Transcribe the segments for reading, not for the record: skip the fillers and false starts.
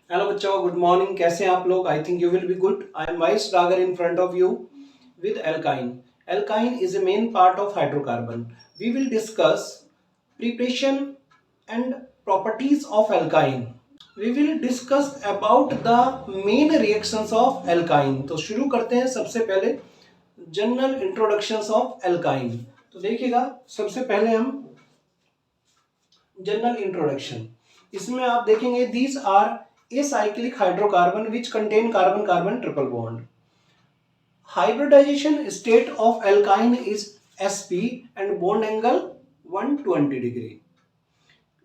Hello बच्चों, good morning. कैसे हैं आप लोग? I think you will be good. I am vice Dagar in front of you with alkyne. Alkyne is a main part of hydrocarbon. We will discuss preparation and properties of alkyne. We will discuss about the main reactions of alkyne. तो शुरू करते हैं सबसे पहले general introductions of alkyne. तो देखिएगा, सबसे पहले हम जनरल इंट्रोडक्शन, इसमें आप देखेंगे these are acyclic hydrocarbon which contain carbon carbon triple bond. Hybridization state of alkyne is sp and bond angle 120 degree.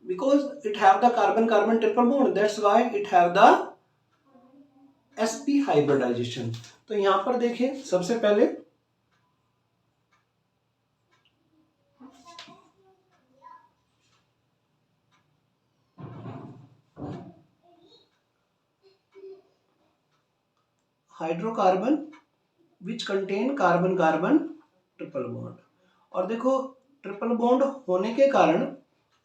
Because it have the carbon carbon triple bond, that's why it have the sp hybridization. तो यहां पर देखिए, सबसे पहले hydrocarbon which contain carbon carbon triple bond, और देखो triple bond होने के कारण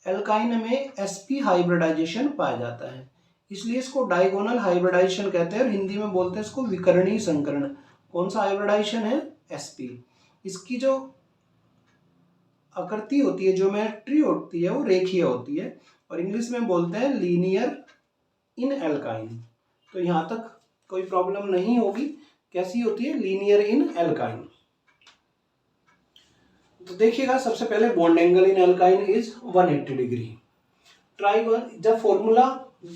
एल्काइन में sp हाइब्रिडाइजेशन पाया जाता है, इसलिए इसको डायगोनल हाइब्रिडाइजेशन कहते हैं और हिंदी में बोलते हैं इसको विकर्णी संकरण। कौन सा हाइब्रिडाइजेशन है? sp। इसकी जो आकृति होती है, ज्योमेट्री होती है, वो रेखीय होती है और इंग्लिश में बोलते हैं लीनियर इन एल्काइन। तो यहां तक कोई प्रॉब्लम नहीं होगी। कैसी होती है? लीनियर इन एल्काइन। तो देखिएगा, सबसे पहले bond angle in alkyne is 180 degree. Try one, जब फॉर्मूला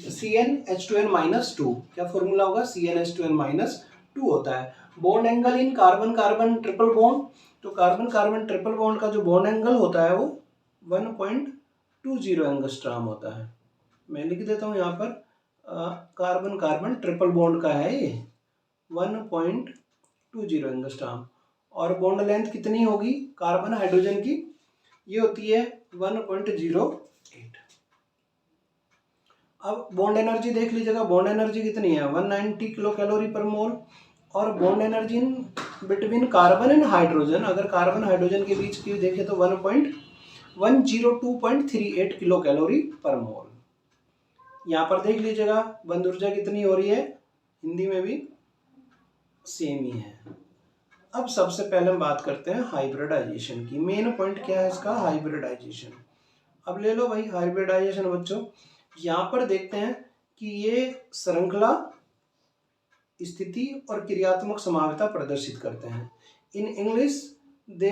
CnH2n-2, क्या फॉर्मूला होगा? CnH2n-2 होता है। Bond angle in carbon carbon triple bond, तो कार्बन कार्बन ट्रिपल बॉन्ड का जो बॉन्ड एंगल होता है वो 1.20 एंगस्ट्रॉम होता है। मैं लिख देता हूँ यहाँ पर, कार्बन कार्बन ट्रिपल बॉन्ड का है ये 1.20 एंगस्ट्रॉम। और बॉन्ड लेंथ कितनी होगी कार्बन हाइड्रोजन की? ये होती है 1.08। अब बॉन्ड एनर्जी देख लीजिएगा, बॉन्ड एनर्जी कितनी है? 190 किलो कैलोरी पर मोल। और bond energy between carbon and hydrogen, अगर कार्बन हाइड्रोजन के बीच की देखें तो 1.102.38 किलो कैलोरी पर मोल। यहाँ पर देख लीजिएगा बंद ऊर्जा कितनी हो रही है, हिंदी में भी सेम ही है। अब सबसे पहले हम बात करते हैं हाइब्रिडाइजेशन की। मेन पॉइंट क्या है इसका? हाइब्रिडाइजेशन। अब ले लो भाई हाइब्रिडाइजेशन बच्चों। यहाँ पर देखते हैं कि ये श्रृंखला स्थिति और क्रियात्मक समावता प्रदर्शित करते हैं। In English they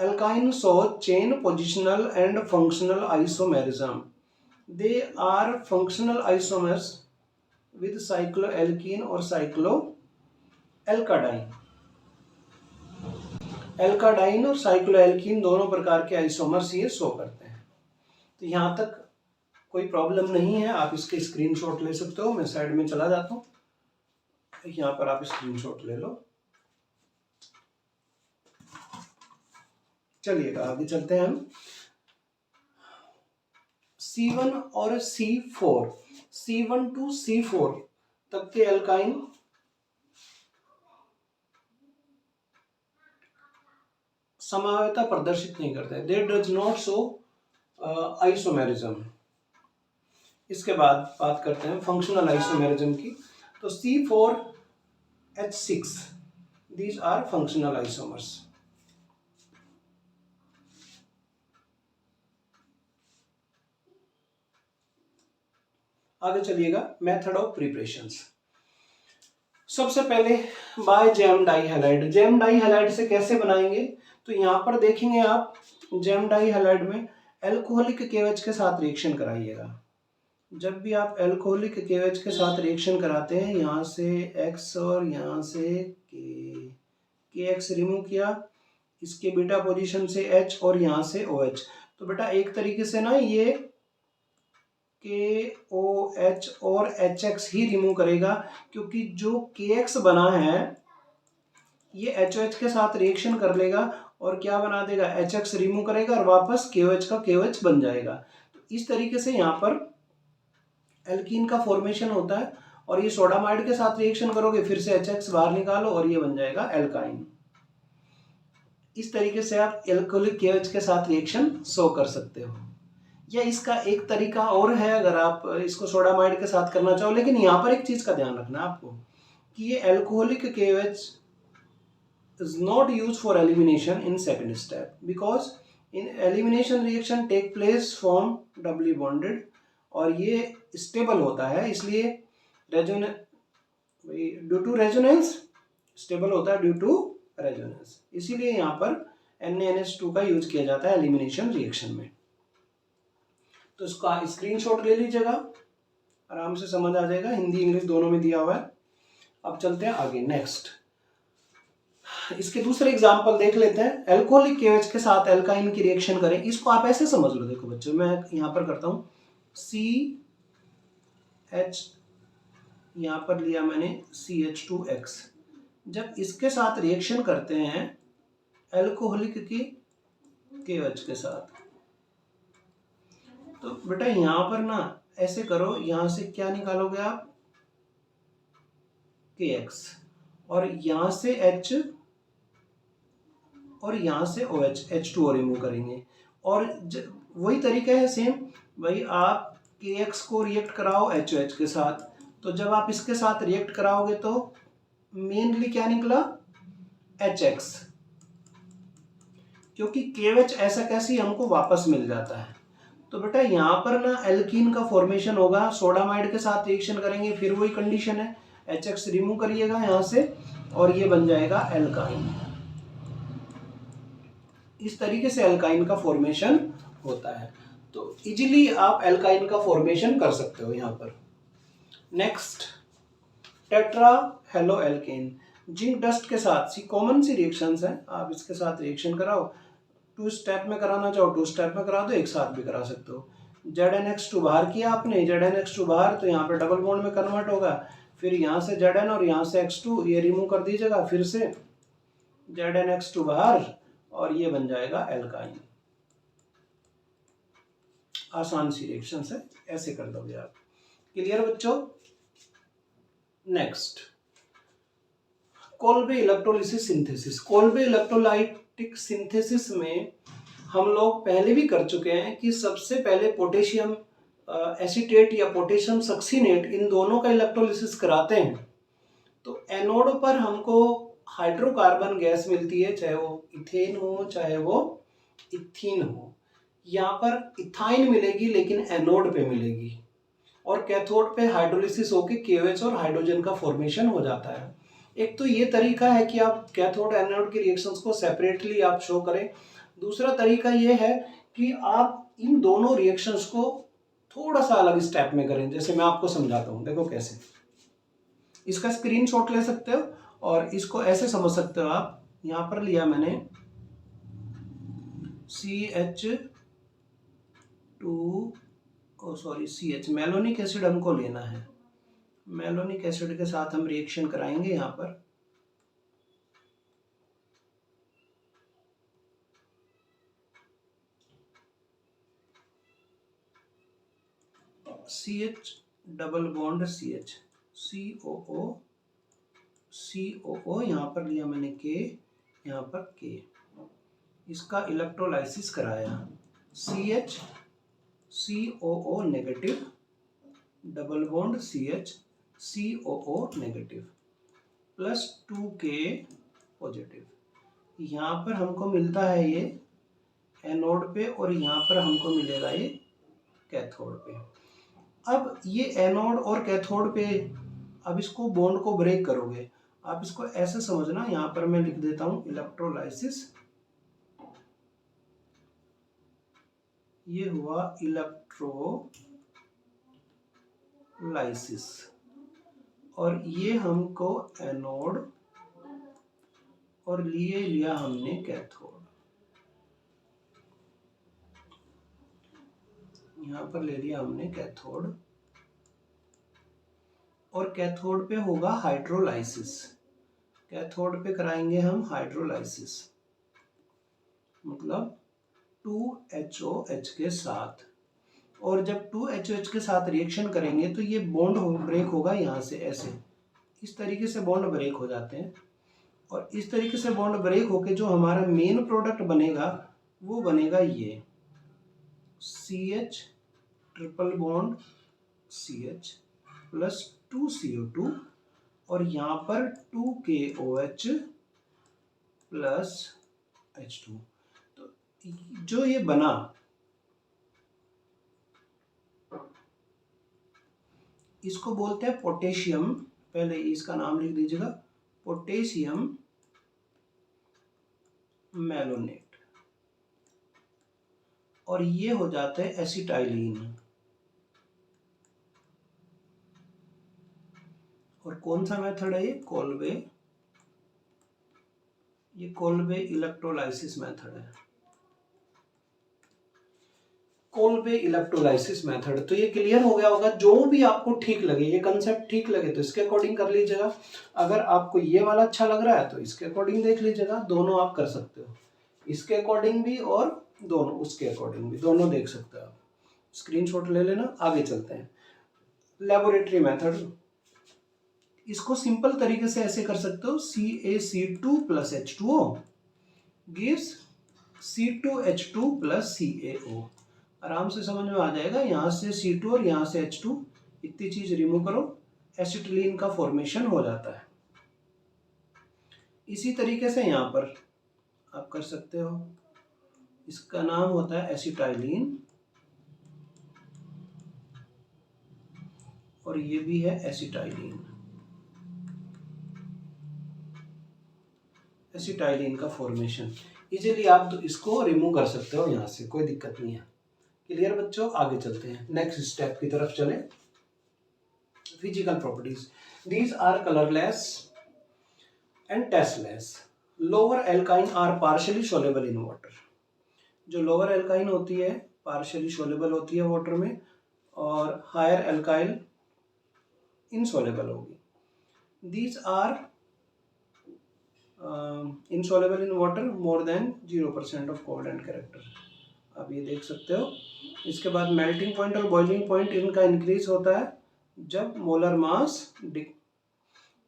alkyne show chain positional and functional isomerism. They are functional isomers with cycloalkene और साइक्लोएल्काडाइन। एल्काडाइन और साइक्लोएल्कीन दोनों प्रकार के आइसोमर्स ये शो करते हैं। तो यहाँ तक कोई प्रॉब्लम नहीं है, आप इसके स्क्रीनशॉट ले सकते हो। मैं साइड में चला जाता हूँ, यहाँ पर आप स्क्रीनशॉट ले लो। चलिएगा आगे चलते हैं हम। C1 और C4, C1 to C4 तक के एल्काइन समावता प्रदर्शित नहीं करते, दे डज नॉट शो आइसोमेरिज्म। इसके बाद बात करते हैं फंक्शनल आइसोमेरिज्म की। तो C4H6, these are functional isomers. आगे चलिएगा, मेथड ऑफ प्रिपरेशंस। सबसे पहले बाय जैम डाइहैलाइड। जैम डाइहैलाइड से कैसे बनाएंगे? तो यहाँ पर देखेंगे आप, जैम डाइहैलाइड में एल्कोहलिक KOH के साथ रिएक्शन कराइएगा। जब भी आप एल्कोहलिक KOH के साथ रिएक्शन कराते हैं, यहाँ से X और यहाँ से KX रिमूव किया, इसके बीटा पोजीशन से H और यहाँ से OH। तो बेटा एक तरीके से ना ये KOH और HX ही रिमूव करेगा, क्योंकि जो KX बना है ये HOH के साथ रिएक्शन कर लेगा और क्या बना देगा? HX रिमूव करेगा और वापस KOH का KOH बन जाएगा। तो इस तरीके से यहाँ पर एल्कीन का फॉर्मेशन होता है। और ये सोडामाइड के साथ रिएक्शन करोगे, फिर से HX बाहर निकालो और ये बन जाएगा एल्काइन। इस तरीके से आप एल्कोहलिक KOH के साथ रिएक्शन शो कर सकते हो। या इसका एक तरीका और है, अगर आप इसको सोडामाइड के साथ करना चाहो, लेकिन यहाँ पर एक चीज़ का ध्यान रखना आपको कि ये alcoholic KOH is not used for elimination in second step because in elimination reaction take place from doubly bonded और ये स्टेबल होता है, इसलिए ड्यू टू रेजोनेंस स्टेबल होता है ड्यू टू रेजोनेंस, इसीलिए यहाँ पर NaNH2 का यूज किया जाता है एलिमिनेशन रिएक्शन में। तो इसका स्क्रीनशॉट ले लीजिएगा, आराम से समझ आ जाएगा, हिंदी इंग्लिश दोनों में दिया हुआ है। अब चलते हैं आगे नेक्स्ट, इसके दूसरे एग्जाम्पल देख लेते हैं। एल्कोहलिक KOH के साथ एल्काइन की रिएक्शन करें, इसको आप ऐसे समझ लो, देखो बच्चों मैं यहाँ पर करता हूँ CH, यहाँ पर लिया मैंने CH2X, जब इसके साथ रिएक्शन करते हैं एल्कोहलिक की KOH के साथ, तो बेटा यहाँ पर ना ऐसे करो, यहाँ से क्या निकालोगे आप KX, और यहाँ से H और यहाँ से OH H2O रिमूव करेंगे, और वही तरीका है सेम, भाई आप KX को रिएक्ट कराओ HOH के साथ, तो जब आप इसके साथ रिएक्ट कराओगे तो मेनली क्या निकला HX, क्योंकि KOH ऐसा कैसे हमको वापस मिल जाता है। तो बेटा यहाँ पर ना एल्कीन का फॉर्मेशन होगा, सोडामाइड के साथ रिएक्शन करेंगे, फिर वही कंडीशन है, HX रिमूव करिएगा यहाँ से और ये बन जाएगा एल्काइन। इस तरीके से एल्काइन का फॉर्मेशन होता है, तो इजीली आप एल्काइन का फॉर्मेशन कर सकते हो यहाँ पर। Next, tetra halo alkane zinc dust के साथ, सी कॉमन सी रिएक्शंस हैं, आप इसके साथ रिएक्शन कराओ, 2 स्टेप में कराना चाहो 2 स्टेप में करा दो, एक साथ भी करा सकते हो। ZnH2 बाहर किया आपने, ZnH2 बाहर, तो यहाँ पे डबल बॉन्ड में कन्वर्ट होगा, फिर यहाँ से Zn और यहाँ से X2 ये रिमूव कर दीजिएगा, फिर से ZnH2 बाहर और ये बन जाएगा एल्काइन। आसान सी रिएक्शंस है, ऐसे कर दोगे आप। क्लियर बच्चों? Next, Kolbe electrolysis synthesis. Kolbe electrolytic synthesis में हम लोग पहले भी कर चुके हैं कि सबसे पहले पोटेशियम एसीटेट या पोटेशियम सक्सीनेट, इन दोनों का इलेक्ट्रोलिसिस कराते हैं, तो एनोड पर हमको हाइड्रोकार्बन गैस मिलती है, चाहे वो इथेन हो चाहे वो इथीन हो। यहाँ पर इथाइन मिलेगी लेकिन एनोड पे मिलेगी, और कैथोड पे हाइड्रोलिसिस होके KOH और हाइड्रोजन का फॉर्मेशन हो जाता है। एक तो ये तरीका है कि आप कैथोड एनोड की रिएक्शंस को सेपरेटली आप शो करें। दूसरा तरीका ये है कि आप इन दोनों रिएक्शंस को थोड़ा सा अलग स्टेप में करें, जैसे मैं आपको समझाता हूँ, देखो कैसे। इसका स्क्रीनशॉट ले सकते हो और इसको ऐसे समझ सकते हो आप, यहाँ पर लिया मैंने CH मेलोनिक एसिड हमको लेना है, मेलोनिक एसिड के साथ हम रिएक्शन कराएंगे यहाँ पर। CH double bond CH COO यहाँ पर लिया मैंने K, यहाँ पर K, इसका इलेक्ट्रोलाइसिस कराया, CH COO negative double bond CH COO negative plus 2K positive. यहाँ पर हमको मिलता है ये एनोड पे और यहाँ पर हमको मिलेगा ये कैथोड पे। अब ये एनोड और कैथोड पे, अब इसको बॉन्ड को ब्रेक करोगे, आप इसको ऐसे समझना, यहाँ पर मैं लिख देता हूँ इलेक्ट्रोलाइसिस, ये हुआ इलेक्ट्रोलाइसिस, और ये हमको एनोड और लिया हमने कैथोड, यहाँ पर ले लिया हमने कैथोड, और कैथोड पे होगा हाइड्रोलाइसिस, कैथोड पे कराएंगे हम हाइड्रोलाइसिस, मतलब 2HOH के साथ, और जब 2HOH के साथ रिएक्शन करेंगे तो ये बॉन्ड ब्रेक होगा यहाँ से, ऐसे इस तरीके से बॉन्ड ब्रेक हो जाते हैं, और इस तरीके से बॉन्ड ब्रेक होके जो हमारा मेन प्रोडक्ट बनेगा वो बनेगा ये CH triple bond CH plus 2 CO2 और यहाँ पर 2 KOH प्लस H2। तो जो ये बना इसको बोलते हैं पोटेशियम। पहले इसका नाम लिख दीजिएगा, पोटेशियम मैलोनेट। और ये हो जाता है एसिटाइलिन। और कौन सा मेथड है ये? कोल्बे। ये कोल्बे इलेक्ट्रोलाइसिस मेथड है, कोल्बे इलेक्ट्रोलाइसिस मेथड। तो ये क्लियर हो गया होगा। जो भी आपको ठीक लगे, ये कंसेप्ट ठीक लगे तो इसके अकॉर्डिंग कर लीजिएगा। अगर आपको ये वाला अच्छा लग रहा है तो इसके अकॉर्डिंग देख लीजिएगा। दोनों आप कर सकते हो, इसके अकॉर्डिंग भी और दोनों उसके अकॉर्डिंग भी, दोनों देख सकते हो आप। स्क्रीनशॉट ले लेना। आगे चलते हैं। लेबोरेटरी मेथड, इसको सिंपल तरीके से ऐसे कर सकते हो, CaC2 plus H2O gives C2H2 plus CaO। आराम से समझ में आ जाएगा। यहाँ से C2 और यहाँ से H2, इतनी चीज रिमूव करो, एसिटिलीन का फॉर्मेशन हो जाता है। इसी तरीके से यहाँ पर आप कर सकते हो, इसका नाम होता है एसिटाइलिन और ये भी है एसिटाइलिन। एसिटाइलिन का फॉर्मेशन इजीली आप तो इसको रिमूव कर सकते हो यहाँ से, कोई दिक्कत नहीं है। क्लियर बच्चों? आगे चलते हैं, नेक्स्ट स्टेप की तरफ चले। Physical properties, these are colourless and tasteless. Lower alkyne are partially soluble in water. जो लोअर एल्काइन होती है पार्शियली सोलेबल होती है वाटर में, और हायर एल्काइल इनसोलेबल होगी। These are insoluble in water more than 0% of covalent character। आप ये देख सकते हो। इसके बाद मेल्टिंग पॉइंट और बॉइलिंग पॉइंट इनका इंक्रीज होता है जब मोलर मास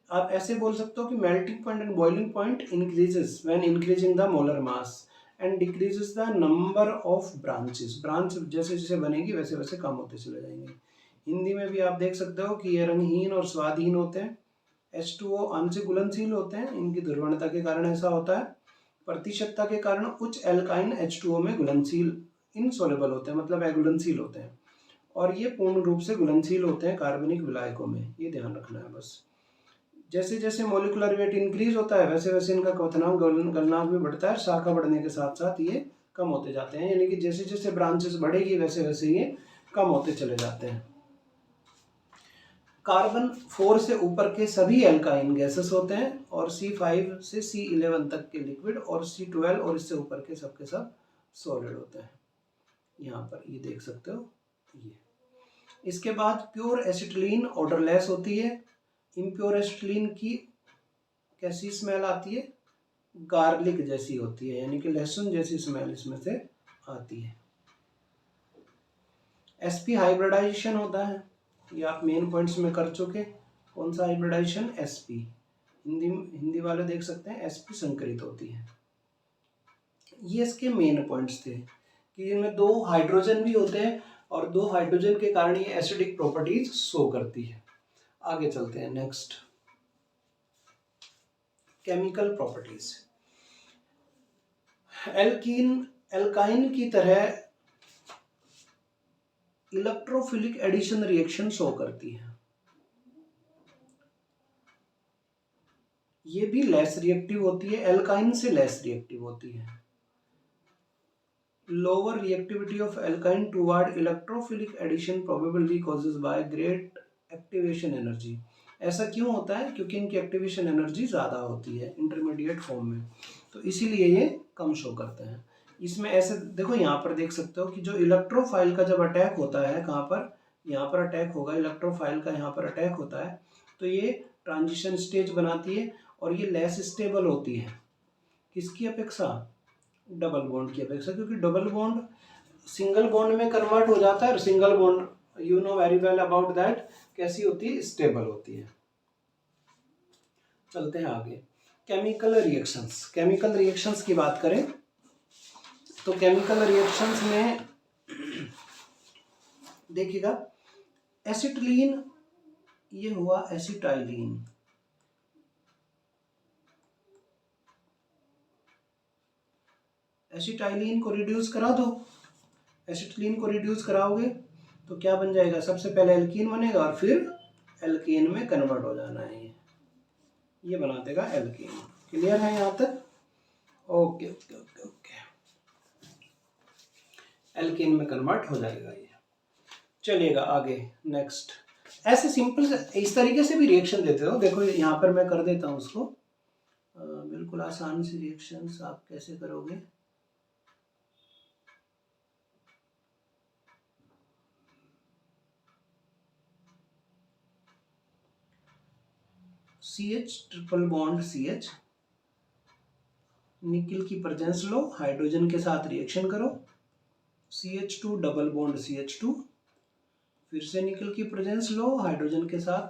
आप ऐसे बोल सकते हो कि melting point and boiling point increases when increasing the molar mass and decreases the number of branches. Branch जैसे जैसे बनेगी वैसे वैसे कम होते चले जाएंगे। हिंदी में भी आप देख सकते हो कि ये रंगहीन और स्वादहीन होते हैं। H2O आंशिक घुलनशील होते हैं, इनकी ध्रुवणता के कारण ऐसा होता है। प्रतिशतता के कारण उच्च एल्काइन H2O में घुलनशील इनसोलेबल होते हैं, मतलब अघुलनशील होते हैं। और ये पूर्ण रूप से घुलनशील होते हैं कार्बनिक विलायकों में, ये ध्यान रखना है बस। जैसे जैसे मॉलिक्यूलर वेट इंक्रीज होता है वैसे वैसे इनका क्वथनांक गलनांक भी बढ़ता है। शाखा बढ़ने के साथ साथ ये कम होते जाते हैं, यानी कि जैसे जैसे ब्रांचेस बढ़ेगी वैसे वैसे ये कम होते चले जाते हैं। कार्बन 4 से ऊपर के सभी एल्काइन गैसेस होते हैं और C5 से C11 तक के लिक्विड और C12 और इससे ऊपर के सब सॉलिड होते हैं। यहाँ पर ये देख सकते हो ये। इसके बाद प्योर एसिटिलीन ऑडरलेस होती है। इम्प्योर एसिटिलीन की कैसी स्मेल आती है? गार्लिक जैसी होती है, यानी कि लहसुन जैसी स्मेल इसमें से आती है। sp हाइब्रिडाइजेशन होता है, ये आप मेन पॉइंट्स में कर चुके। कौन सा हाइब्रिडाइजेशन? sp। हिंदी वाले देख सकते हैं sp संकरित होती है। ये इसके मेन पॉइंट्स थे कि इनमें 2 हाइड्रोजन भी होते हैं और 2 हाइड्रोजन के कारण ये एसिडिक प्रॉपर्टीज शो करती है। आगे चलते हैं नेक्स्ट, केमिकल प्रॉपर्टीज। एल्काइन की तरह इलेक्ट्रोफिलिक एडिशन रिएक्शन शो करती है। ये भी लेस रिएक्टिव होती है, एल्काइन से लेस रिएक्टिव होती है। Lower reactivity of alkyne toward electrophilic addition probably causes by great activation energy. ऐसा क्यों होता है? क्योंकि इनकी एक्टिवेशन एनर्जी ज़्यादा होती है इंटरमीडिएट फॉर्म में, तो इसीलिए ये कम शो करते हैं। इसमें ऐसे देखो, यहाँ पर देख सकते हो कि जो इलेक्ट्रोफाइल का जब अटैक होता है, कहाँ पर? यहाँ पर अटैक होगा, इलेक्ट्रोफाइल का यहाँ पर अटैक होता है, तो ये ट्रांजिशन स्टेज बनाती है और ये लेस स्टेबल होती है। किसकी अपेक्षा? डबल बॉन्ड की अपेक्षा, क्योंकि डबल बॉन्ड सिंगल बॉन्ड में कन्वर्ट हो जाता है और single bond you know very well about that कैसी होती है? स्टेबल होती है। चलते हैं आगे, केमिकल रिएक्शंस। केमिकल रिएक्शंस की बात करें तो केमिकल रिएक्शंस में देखिएगा, एसिटिलीन ये हुआ एसिटाइलीन, एसिटाइलीन को रिड्यूस करा दो, एसिटिलीन को रिड्यूस कराओगे तो क्या बन जाएगा, सबसे पहले एल्कीन बनेगा और फिर एल्केन में कन्वर्ट हो जाना है, ये बना देगा एल्केन। क्लियर है यहाँ तक? Okay okay okay okay, alkane में कन्वर्ट हो जाएगा ये। चलिएगा आगे नेक्स्ट। ऐसे सिंपल इस तरीके से भी रिएक्शन देते हो, देखो यहाँ पर मैं कर देता हूँ उसको, बिल्कुल आसान सी रिएक्शंस आप कैसे करोगे। CH ट्रिपल बॉन्ड CH, निकल की प्रेजेंस लो, हाइड्रोजन के साथ रिएक्शन करो, CH2 डबल बॉन्ड CH2, फिर से निकल की प्रेजेंस लो हाइड्रोजन के साथ,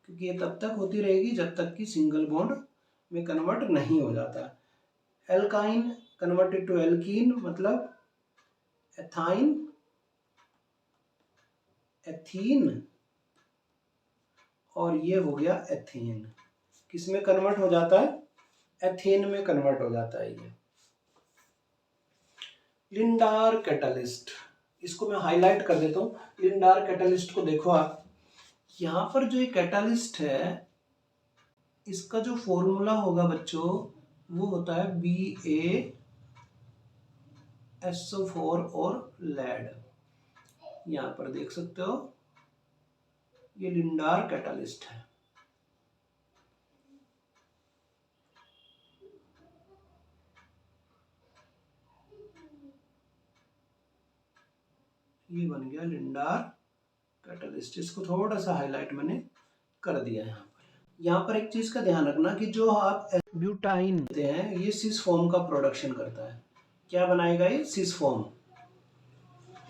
क्योंकि ये तब तक होती रहेगी जब तक कि सिंगल बॉन्ड में कन्वर्ट नहीं हो जाता। एल्काइन कन्वर्टेड टू एल्कीन मतलब एथाइन, एथीन, और ये हो गया एथेन। किस में कन्वर्ट हो जाता है? एथेन में कन्वर्ट हो जाता है ये। लिंडार कैटलिस्ट, इसको मैं हाईलाइट कर देता हूँ। लिंडार कैटलिस्ट को देखो आप, यहाँ पर जो ये कैटलिस्ट है इसका जो फॉर्मूला होगा बच्चों वो होता है BaSO4 और लेड। यहाँ पर देख सकते हो ये लिंडार कैटलिस्ट है। ये बन गया लिंडार कैटलिस्ट। इसको थोड़ा सा हाईलाइट मैंने कर दिया यहाँ पर। यहाँ पर एक चीज का ध्यान रखना कि जो आप ब्यूटाइन देते हैं ये सिस फॉर्म का प्रोडक्शन करता है। क्या बनाएगा ये? Cis form,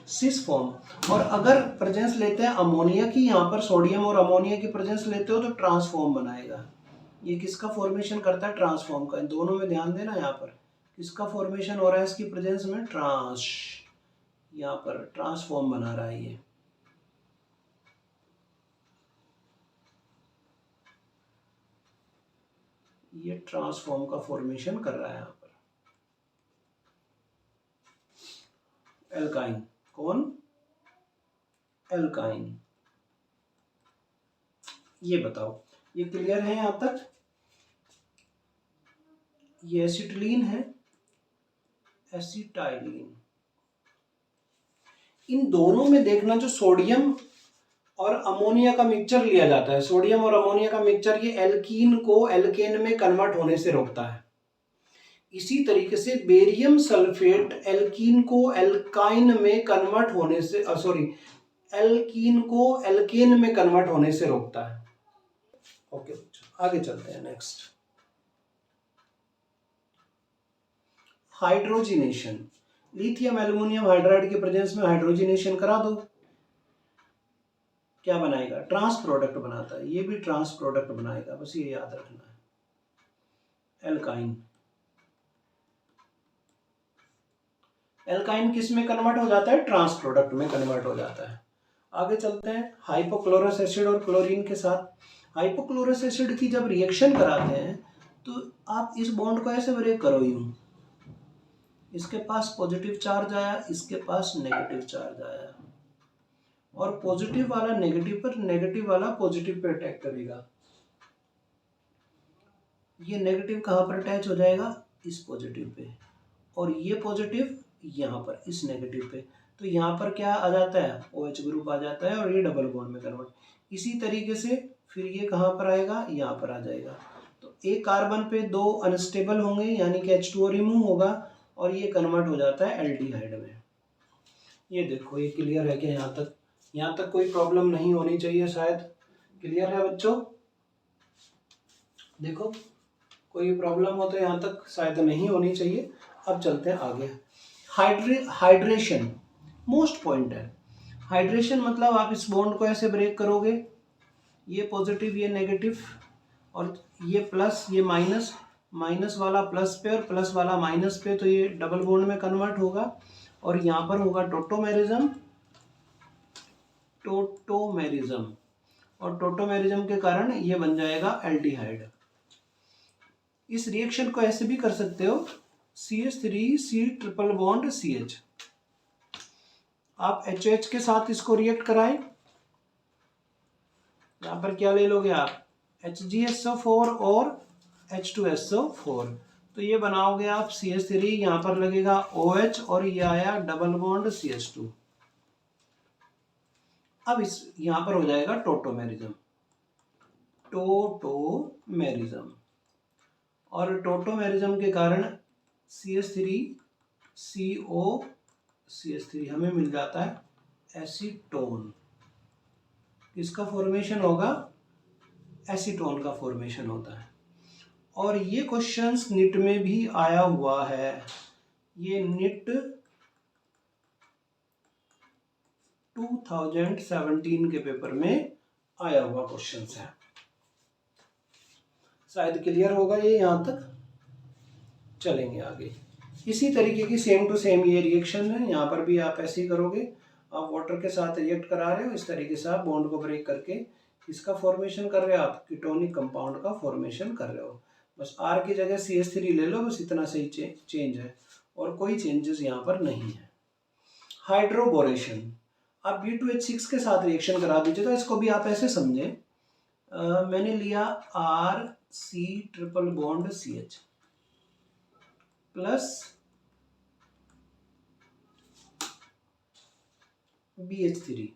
cis form. और अगर प्रेजेंस लेते हैं अमोनिया की, यहाँ पर सोडियम और अमोनिया की प्रेजेंस लेते हो तो ट्रांसफॉर्म बनाएगा। ये किसका फॉर्मेशन करता है? ट्रांसफॉर्म का। इन दोनों में ध्यान देना, यहाँ पर किसका फॉर्मेशन हो रहा है इसकी प्रेजेंस में? ट्रांस, यहाँ पर ट्रांसफॉर्म बना रहा है ये ट्रांसफॉर्म का फॉर्मेशन कर रहा है यहाँ पर। एल्काइन, कौन? एल्काइन। ये बताओ, ये क्लियर है यहाँ तक? ये एसिटिलीन है, एसिटाइलीन। इन दोनों में देखना जो सोडियम और अमोनिया का मिक्सचर लिया जाता है, सोडियम और अमोनिया का मिक्सचर ये एल्कीन को एल्केन में कन्वर्ट होने से रोकता है। इसी तरीके से बेरियम सल्फेट एल्कीन को एल्काइन में कन्वर्ट होने से एल्कीन को एल्केन में कन्वर्ट होने से रोकता है। ओके, आगे चलते हैं next. Hydrogenation, lithium aluminium hydride के प्रेजेंस में हाइड्रोजिनेशन करा दो, क्या बनाएगा? ट्रांस प्रोडक्ट बनाता है, ये भी ट्रांस प्रोडक्ट बनाएगा, बस ये याद रखना है। एल्काइन, एल्काइन किस में कन्वर्ट हो जाता है? ट्रांस प्रोडक्ट में कन्वर्ट हो जाता है। आगे चलते हैं हाइपोक्लोरस एसिड और क्लोरीन के साथ। हाइपोक्लोरस एसिड की जब रिएक्शन कराते हैं तो आप इस बॉन्ड को ऐसे ब्रेक करो, यूं, इसके पास पॉजिटिव चार्ज आया, इसके पास नेगेटिव चार्ज आया, और पॉजिटिव वाला नेगेटिव पर, नेगेटिव वाला पॉजिटिव पे अटैक करेगा। ये नेगेटिव कहाँ पर अटैच हो जाएगा? इस पॉजिटिव पे, और ये पॉजिटिव यहाँ पर इस नेगेटिव पे। तो यहाँ पर क्या आ जाता है? OH ग्रुप आ जाता है और ये डबल बॉन्ड में कन्वर्ट। इसी तरीके से फिर ये कहाँ पर आएगा? यहाँ पर आ जाएगा। तो एक कार्बन पे 2 अनस्टेबल होंगे, यानी कि H2O रिमूव होगा और ये कन्वर्ट हो जाता है एल्डिहाइड में। ये देखो, ये क्लियर है क्या यहाँ तक? यहाँ तक कोई प्रॉब्लम नहीं होनी चाहिए शायद। क्लियर है बच्चों? देखो, कोई प्रॉब्लम हो तो यहाँ तक शायद नहीं होनी चाहिए। अब चलते हैं आगे। हाइड्रेशन मोस्ट पॉइंट है। हाइड्रेशन मतलब आप इस बॉन्ड को ऐसे ब्रेक करोगे, ये पॉजिटिव ये नेगेटिव, और ये प्लस ये माइनस, माइनस वाला प्लस पे और प्लस वाला माइनस पे, तो ये डबल बॉन्ड में कन्वर्ट होगा और यहाँ पर होगा टोटोमेरिज्म, टोटोमेरिज्म, और टोटोमेरिज्म के कारण ये बन जाएगा एल्डिहाइड। इस रिएक्शन को ऐसे भी कर सकते हो, CH3C ट्रिपल बॉन्ड CH, आप HH के साथ इसको रिएक्ट कराएं, यहाँ पर क्या ले लोगे आप HgSO4 और H2SO4, तो ये बनाओगे आप CH3, यहाँ पर लगेगा OH और ये आया डबल बॉन्ड CH2। अब इस यहाँ पर हो जाएगा टोटोमेरिज्म, टोटोमेरिज्म, और टोटोमेरिज्म के कारण CH3CO CH3 हमें मिल जाता है एसीटोन। इसका फॉर्मेशन होगा, एसीटोन का फॉर्मेशन होता है। और ये क्वेश्चंस निट में भी आया हुआ है, ये निट 2017 के पेपर में आया हुआ क्वेश्चंस है। शायद क्लियर होगा ये, यहाँ तक चलेंगे आगे। इसी तरीके की सेम टू सेम ये रिएक्शन है, यहाँ पर भी आप ऐसे ही करोगे, आप वाटर के साथ रिएक्ट करा रहे हो, इस तरीके से आप बॉन्ड को ब्रेक करके इसका फॉर्मेशन कर रहे हो, आप कीटोनिक कंपाउंड का फॉर्मेशन कर रहे हो। बस R की जगह CH3 ले लो, बस इतना सही चेंज है, और कोई चेंजेस यहाँ पर नहीं है। हाइड्रोबोरेशन, आप B2H6 के साथ रिएक्शन करा दीजिए, तो इसको भी आप ऐसे समझे, मैंने लिया RC triple bond CH plus BH3,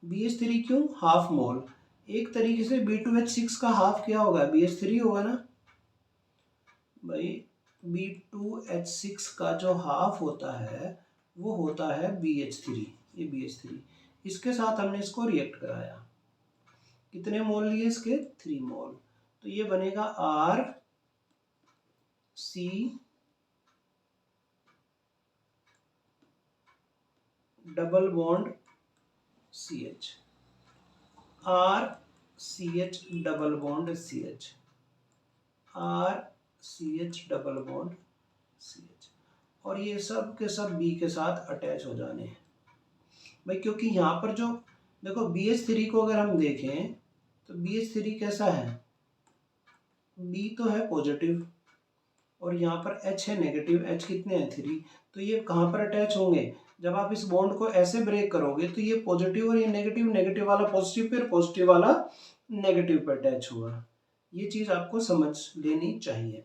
BH3 क्यों, हाफ मोल, एक तरीके से B2H6 का हाफ क्या होगा, BH3 होगा ना भाई। B2H6 का जो हाफ होता है वो होता है BH3, ये BH3, इसके साथ हमने इसको रिएक्ट कराया, कितने मोल लिए इसके, 3 मोल, तो ये बनेगा RC double bond CH, RCH double bond CH, RCH double bond CH, और ये सब के सब B के साथ अटैच हो जाने हैं भाई, क्योंकि यहाँ पर जो देखो BH3 को अगर हम देखें तो BH3 कैसा है, B तो है पॉजिटिव और यहाँ पर H है नेगेटिव, H कितने हैं 3, तो ये कहाँ पर अटैच होंगे, जब आप इस बॉन्ड को ऐसे ब्रेक करोगे तो ये पॉजिटिव और ये नेगेटिव, नेगेटिव वाला पॉजिटिव पे, पॉजिटिव वाला नेगेटिव पे अटैच होगा, ये चीज आपको समझ लेनी चाहिए।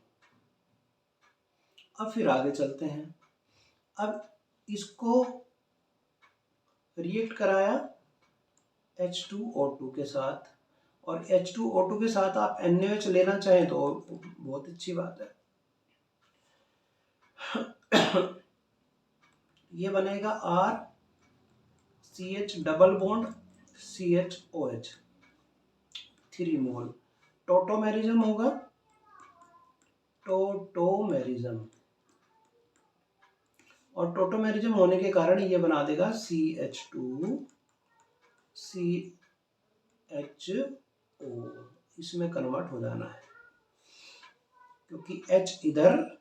अब फिर आगे चलते हैं, अब इसको रिएक्ट कराया H2O2 के साथ, और H2O2 के साथ आप NaOH लेना चाहें तो बहुत अच्छी बात है। ये बनेगा RCH डबल बॉन्ड CHOH 3 मोल, टोटोमेरिज्म होगा, टोटोमेरिज्म, और टोटोमेरिज्म होने के कारण ये बना देगा CH2 CHO, इसमें कन्वर्ट हो जाना है क्योंकि H इधर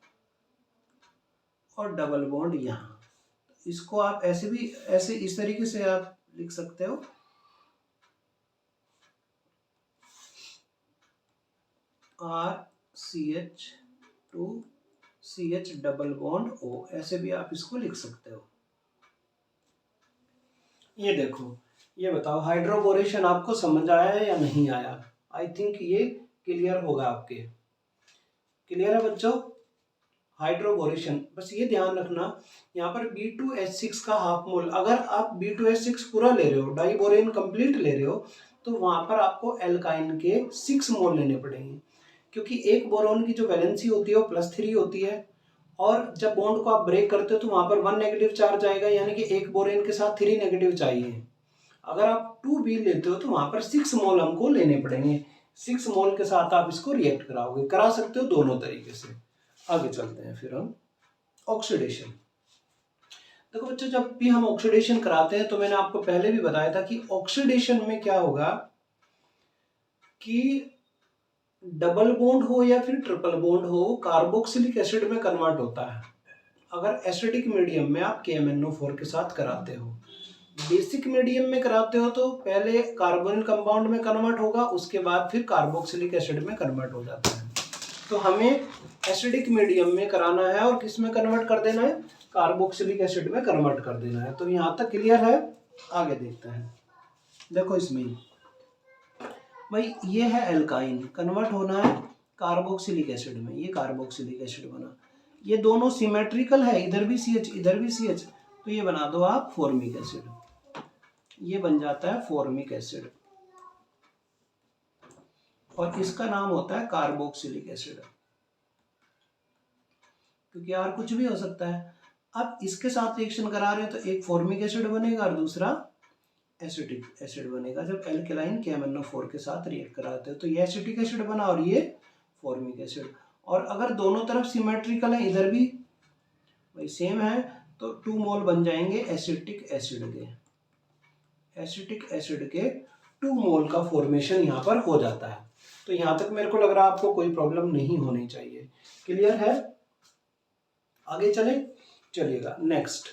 और डबल बॉन्ड यहाँ, इसको आप ऐसे भी, ऐसे इस तरीके से आप लिख सकते हो, RCH2 CH double bond O, ऐसे भी आप इसको लिख सकते हो। ये देखो, ये बताओ हाइड्रोबोरेशन आपको समझ आया है या नहीं आया, आई थिंक ये क्लियर होगा आपके, क्लियर है बच्चों। हाइड्रोबोरेशन, बस ये ध्यान रखना, यहाँ पर B2H6 का हाफ मोल, अगर आप B2H6 पूरा ले रहे हो, डाइबोरेन कंप्लीट ले रहे हो, तो वहां पर आपको एल्काइन के 6 मोल लेने पड़ेंगे, क्योंकि एक बोरोन की जो वैलेंसी होती है वो +3 होती है, और जब बॉन्ड को आप ब्रेक करते हो तो वहां पर 1 नेगेटिव चार्ज आएगा, यानी कि एक बोरेन के साथ 3 नेगेटिव चाहिए। अगर आप 2B लेते हो तो वहां पर 6 मोल हमको लेने पड़ेंगे, 6 मोल के साथ आप इसको रिएक्ट कराओगे, करा सकते हो दोनों तरीके से। आगे चलते हैं फिर हम ऑक्सीडेशन। देखो बच्चों, जब भी हम ऑक्सीडेशन कराते हैं तो मैंने आपको पहले भी बताया था कि ऑक्सीडेशन में क्या होगा कि डबल बॉन्ड हो या फिर ट्रिपल बॉन्ड हो, कार्बोक्सिलिक एसिड में कन्वर्ट होता है। अगर एसिडिक मीडियम में आप KMnO4 के साथ कराते हो, बेसिक मीडियम में कराते हो तो पहले कार्बोनिल कंपाउंड में कन्वर्ट होगा, उसके बाद फिर कार्बोक्सिलिक एसिड में कन्वर्ट हो जाता है। तो हमें एसिडिक मीडियम में कराना है और किस में कन्वर्ट कर देना है, कार्बोक्सिलिक एसिड में कन्वर्ट कर देना है। तो यहाँ तक क्लियर है, आगे देखते हैं। देखो इसमें भाई ये है एल्काइन, कन्वर्ट होना है कार्बोक्सिलिक एसिड में, ये कार्बोक्सिलिक एसिड बना, ये दोनों सिमेट्रिकल है, इधर भी CH इधर भी CH, तो ये बना दो आप फॉर्मिक एसिड, ये बन जाता है फॉर्मिक एसिड और इसका नाम होता है कार्बोक्सिलिक एसिड, क्योंकि यार कुछ भी हो सकता है। अब इसके साथ रिएक्शन करा रहे हो तो एक फॉर्मिक एसिड बनेगा और दूसरा एसिटिक एसिड बनेगा। जब एल्केलाइन KMnO4 के साथ रिएक्ट कराते हो तो ये एसिटिक एसिड बना और ये फॉर्मिक एसिड। और अगर दोनों तरफ सिमेट्रिकल है, इधर भी भाई सेम है, तो 2 मोल बन जाएंगे एसिटिक एसिड के। एसिटिक एसिड के 2 मोल का फॉर्मेशन यहाँ पर हो जाता है। तो यहाँ तक मेरे को लग रहा है आपको कोई प्रॉब्लम नहीं होनी चाहिए। क्लियर है, आगे चले, चलिएगा नेक्स्ट,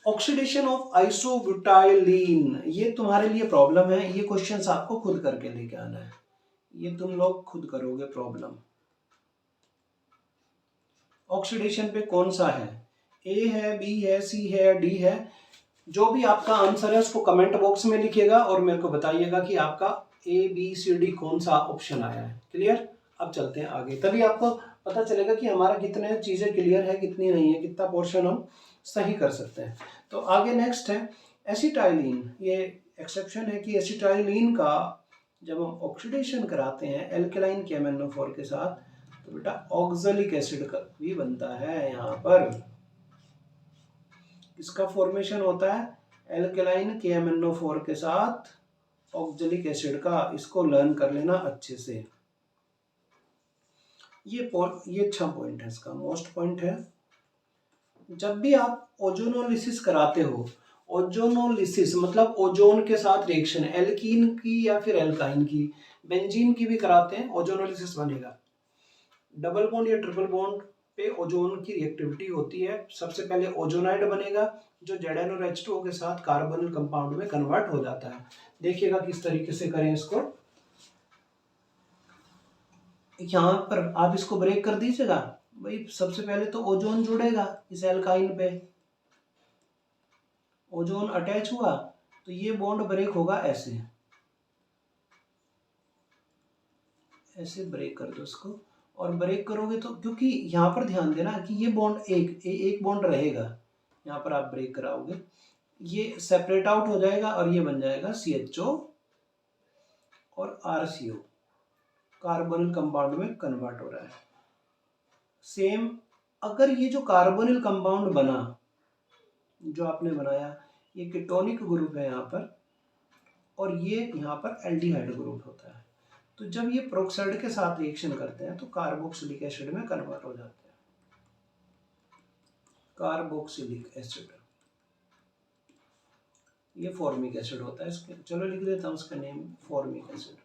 ऑक्सीडेशन ऑफ आइसोब्यूटाइलीन। ये तुम्हारे लिए प्रॉब्लम है, ये क्वेश्चंस आपको खुद करके लेके आना है, ये तुम लोग खुद करोगे प्रॉब्लम। ऑक्सीडेशन पे कौन सा है, ए है, बी है, सी है, डी है, जो भी आपका आंसर है उसको कमेंट बॉक्स में लिखिएगा और मेरे को बताइएगा कि आपका ABCD कौन सा ऑप्शन आया है। क्लियर, अब चलते हैं आगे, तभी आपको पता चलेगा कि हमारा कितने चीज़ें क्लियर है कितनी नहीं है, कितना पोर्शन हम सही कर सकते हैं। तो आगे नेक्स्ट है एसिटाइलिन। ये एक्सेप्शन है कि एसिटाइलिन का जब हम ऑक्सीडेशन कराते हैं एल्केलाइन KMnO4 के साथ तो बेटा ऑक्सैलिक एसिड का भी बनता है। यहाँ पर इसका फॉर्मेशन होता है एल्केलाइन KMnO4 के साथ ऑक्सैलिक एसिड का। इसको लर्न कर लेना अच्छे से, ये अच्छा पॉइंट है, इसका मोस्ट पॉइंट है। जब भी आप ओजोनोलिसिस कराते हो, ओजोनोलिसिस मतलब ओजोन के साथ रिएक्शन, एल्कीन की या फिर एल्काइन की, बेंजीन की भी कराते हैं, ओजोनोलिसिस बनेगा। डबल बॉन्ड या ट्रिपल बॉन्ड पे ओजोन की रिएक्टिविटी होती है। सबसे पहले ओजोनाइड बनेगा जो ZnOH2O के साथ कार्बोनिल कंपाउंड में कन्वर्ट हो जाता है। देखिएगा किस तरीके से करें इसको, यहाँ पर आप इसको ब्रेक कर दीजिएगा भाई। सबसे पहले तो ओजोन जुड़ेगा इस एल्काइन पे, ओजोन अटैच हुआ तो ये बॉन्ड ब्रेक होगा, ऐसे ऐसे ब्रेक कर दो इसको। और ब्रेक करोगे तो, क्योंकि यहाँ पर ध्यान देना कि ये बॉन्ड एक बॉन्ड रहेगा, यहाँ पर आप ब्रेक कराओगे ये सेपरेट आउट हो जाएगा और ये बन जाएगा CHO और RCO, कार्बोनिल कंपाउंड में कन्वर्ट हो रहा है। सेम अगर ये जो कार्बोनिल कंपाउंड बना जो आपने बनाया, ये कीटोनिक ग्रुप है यहाँ पर और ये यहाँ पर एल्डिहाइड ग्रुप होता है। तो जब ये प्रोक्साइड के साथ रिएक्शन करते हैं तो कार्बोक्सिलिक एसिड में कन्वर्ट हो जाते हैं। कार्बोक्सिलिक एसिड, ये फॉर्मिक एसिड होता है इसके, चलो लिख देता हूँ उसका name, formic acid.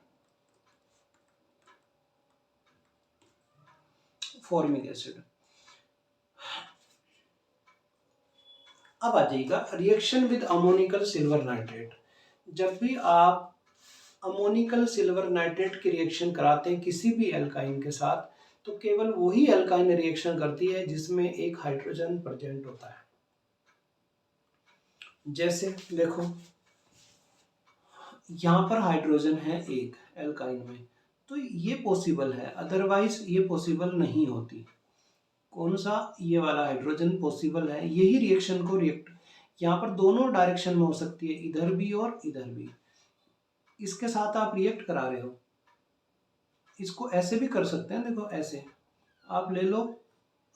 Formic acid. अब आ जाएगा reaction with ammoniacal silver nitrate. जब भी आप अमोनिकल सिल्वर नाइट्रेट की रिएक्शन कराते हैं किसी भी एल्काइन के साथ, तो केवल वही एल्काइन रिएक्शन करती है जिसमें एक हाइड्रोजन प्रेजेंट होता है। जैसे देखो यहाँ पर हाइड्रोजन है एक एल्काइन में, तो ये पॉसिबल है, अदरवाइज ये पॉसिबल नहीं होती। कौन सा, ये वाला हाइड्रोजन पॉसिबल है, यही रिएक्शन को रिएक्ट यहाँ पर दोनों डायरेक्शन में हो सकती है, इधर भी और इधर भी। इसके साथ आप रिएक्ट करा रहे हो, इसको ऐसे भी कर सकते हैं, देखो ऐसे आप ले लो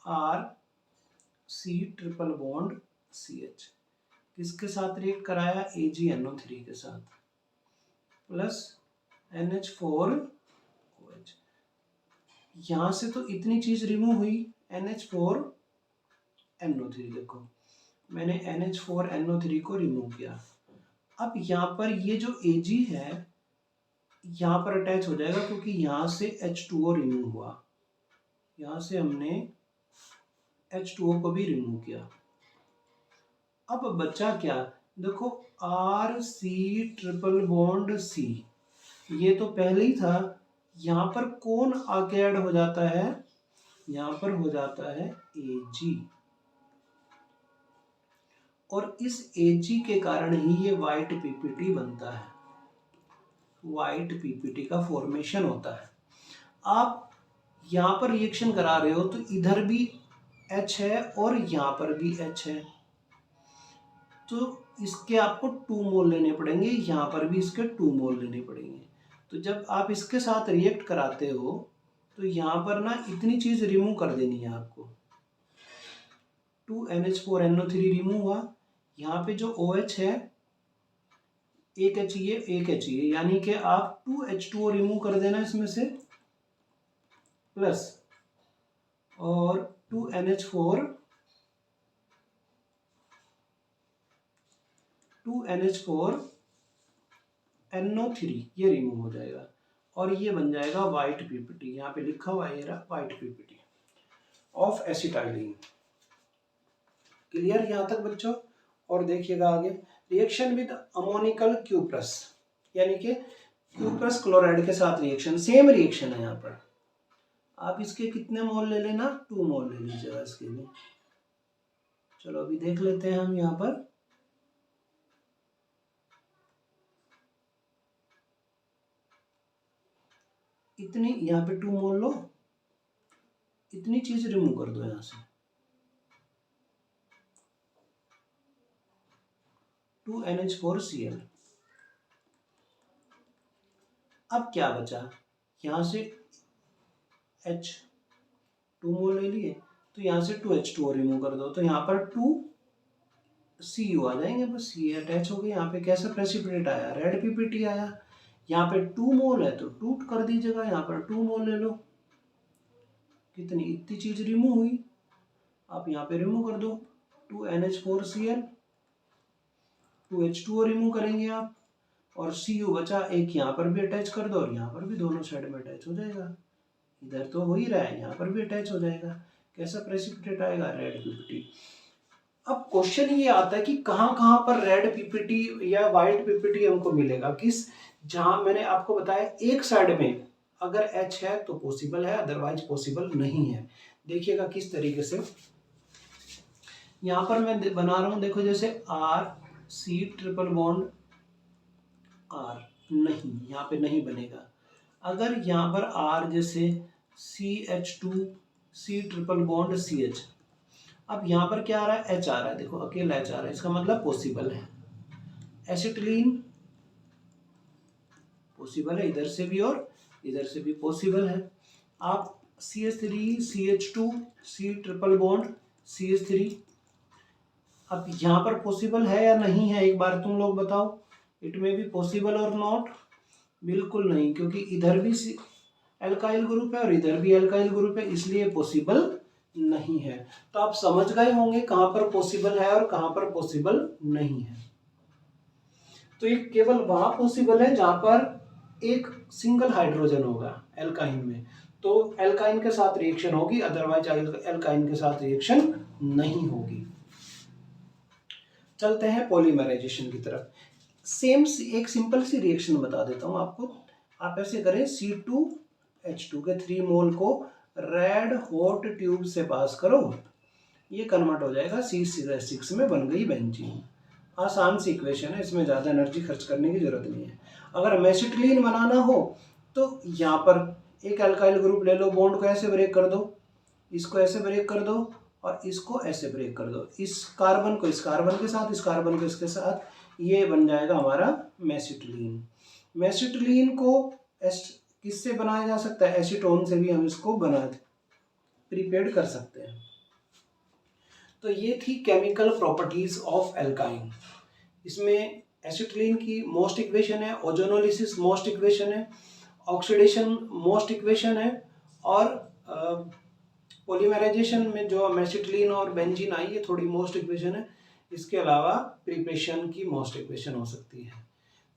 RC ट्रिपल बॉन्ड CH, किसके साथ रिएक्ट कराया, AgNO3 के साथ प्लस NH4OH। यहाँ से तो इतनी चीज रिमूव हुई, NH4NO3, देखो मैंने NH4NO3 को रिमूव किया। अब यहाँ पर ये जो Ag है यहाँ पर अटैच हो जाएगा क्योंकि यहाँ से H2O रिमूव हुआ, यहाँ से हमने H2O को भी रिमूव किया। अब बचा क्या, देखो RC ट्रिपल बॉन्ड C, ये तो पहले ही था। यहाँ पर कौन आके ऐड हो जाता है, यहाँ पर हो जाता है Ag, और इस Ag के कारण ही ये वाइट पीपीटी बनता है, वाइट पीपीटी का फॉर्मेशन होता है। आप यहाँ पर रिएक्शन करा रहे हो तो इधर भी H है और यहाँ पर भी H है, तो इसके आपको 2 मोल लेने पड़ेंगे, यहाँ पर भी इसके 2 मोल लेने पड़ेंगे। तो जब आप इसके साथ रिएक्ट कराते हो तो यहाँ पर ना इतनी चीज रिमूव कर देनी है आपको। 2NH4NO3 रिमूव हुआ, यहाँ पे जो OH है एक H ये एक H ये, यानी कि आप 2H2O रिमूव कर देना इसमें से, प्लस और 2NH4NO3 ये रिमूव हो जाएगा और ये बन जाएगा वाइट पीपीटी। यहाँ पे लिखा हुआ है white PPT of acetylene. Clear यहाँ तक बच्चों? और देखिएगा आगे, रिएक्शन विद अमोनिकल क्यूप्रस, यानी कि क्यूप्रस क्लोराइड के साथ रिएक्शन, सेम रिएक्शन है यहाँ पर। आप इसके कितने मोल ले लेना, 2 मोल ले लीजिएगा इसके लिए। चलो अभी देख लेते हैं हम यहाँ पर। इतनी यहाँ पे 2 मोल लो, इतनी चीज रिमूव कर दो यहाँ से, 2NH4Cl। अब क्या बचा, यहाँ से H 2 मोल ले लिए तो यहाँ से 2H2O रिमूव कर दो, तो यहाँ पर 2Cu आ जाएंगे, बस ये अटैच हो गए। यहाँ पे कैसा प्रेसिपिटेट आया, रेड पीपीटी आया। यहाँ पे 2 मोल है तो 2 कर दीजिएगा, यहाँ पर 2 मोल ले लो, कितनी इतनी चीज रिमूव हुई, आप यहाँ पे रिमूव कर दो। 2NH4Cl, 2H2O रिमूव करेंगे आप, और Cu बचा एक, यहाँ पर भी अटैच कर दो और यहाँ पर भी दोनों साइड में अटैच हो जाएगा। इधर तो हो ही रहा है, यहाँ पर भी अटैच हो जाएगा। कैसा प्रेसिपिटेट आएगा, रेड पीपीटी। अब क्वेश्चन ये आता है कि कहाँ कहाँ पर रेड पीपीटी या व्हाइट पीपीटी हमको मिलेगा, किस, जहां मैंने आपको बताया एक साइड में अगर H है तो पॉसिबल है, अदरवाइज पॉसिबल नहीं है। देखिएगा किस तरीके से, यहाँ पर मैं बना रहा हूं, देखो जैसे RC ट्रिपल बॉन्ड R, नहीं यहाँ पे नहीं बनेगा। अगर यहाँ पर R जैसे CH2C ट्रिपल बॉन्ड CH, अब यहाँ पर क्या आ रहा है, H आ रहा है, देखो अकेला H आ रहा है, इसका मतलब पॉसिबल है। एसिटिलीन पॉसिबल है, इधर से भी और इधर से भी पॉसिबल है। आप CH3CH2C ट्रिपल बॉन्ड CH3, अब यहाँ पर पॉसिबल है या नहीं है, एक बार तुम लोग बताओ। इट में बी पॉसिबल और नॉट, बिल्कुल नहीं, क्योंकि इधर भी एल्काइल ग्रुप है और इधर भी एल्काइल ग्रुप है, इसलिए पॉसिबल नहीं है। तो आप समझ गए होंगे कहां पर पॉसिबल है और कहां पर पॉसिबल नहीं है। तो ये केवल वहां पॉसिबल है जहां पर एक सिंगल हाइड्रोजन होगा एल्काइन में, तो एल्काइन के साथ रिएक्शन होगी, अदरवाइज एल्काइन के साथ रिएक्शन नहीं होगी। चलते हैं पॉलीमराइजेशन की तरफ। सेम एक सिंपल सी रिएक्शन बता देता हूं आपको। आप ऐसे करें, C2H2 के 3 मोल को रेड हॉट ट्यूब से पास करो, ये कन्वर्ट हो जाएगा C6 में, बन गई बेंजीन। आसान सी इक्वेशन है, इसमें ज़्यादा एनर्जी खर्च करने की जरूरत नहीं है। अगर मेसिटिलीन बनाना हो तो यहाँ पर एक अल्काइल ग्रुप ले लो, बॉन्ड को ऐसे ब्रेक कर दो, इसको ऐसे ब्रेक कर दो और इसको ऐसे ब्रेक कर दो, इस कार्बन को इस कार्बन के साथ, इस कार्बन को इसके साथ, ये बन जाएगा हमारा मेसिटिलीन। मेसिटिलीन को किससे बनाया जा सकता है, एसीटोन से भी हम इसको प्रिपेयर्ड कर सकते हैं। तो ये थी केमिकल प्रॉपर्टीज ऑफ एल्काइन। इसमें एसिटिलीन की मोस्ट इक्वेशन है, ओजोनोलिसिस मोस्ट इक्वेशन है, ऑक्सीडेशन मोस्ट इक्वेशन है, और पॉलीमराइजेशन में जो मेसिटिलीन और बेंजीन आई है थोड़ी मोस्ट इक्वेशन है। इसके अलावा प्रिपरेशन की मोस्ट इक्वेशन हो सकती है।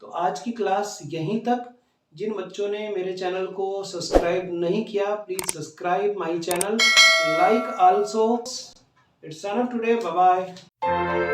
तो आज की क्लास यहीं तक। जिन बच्चों ने मेरे चैनल को सब्सक्राइब नहीं किया, please subscribe my channel, like also. It's enough today, bye bye.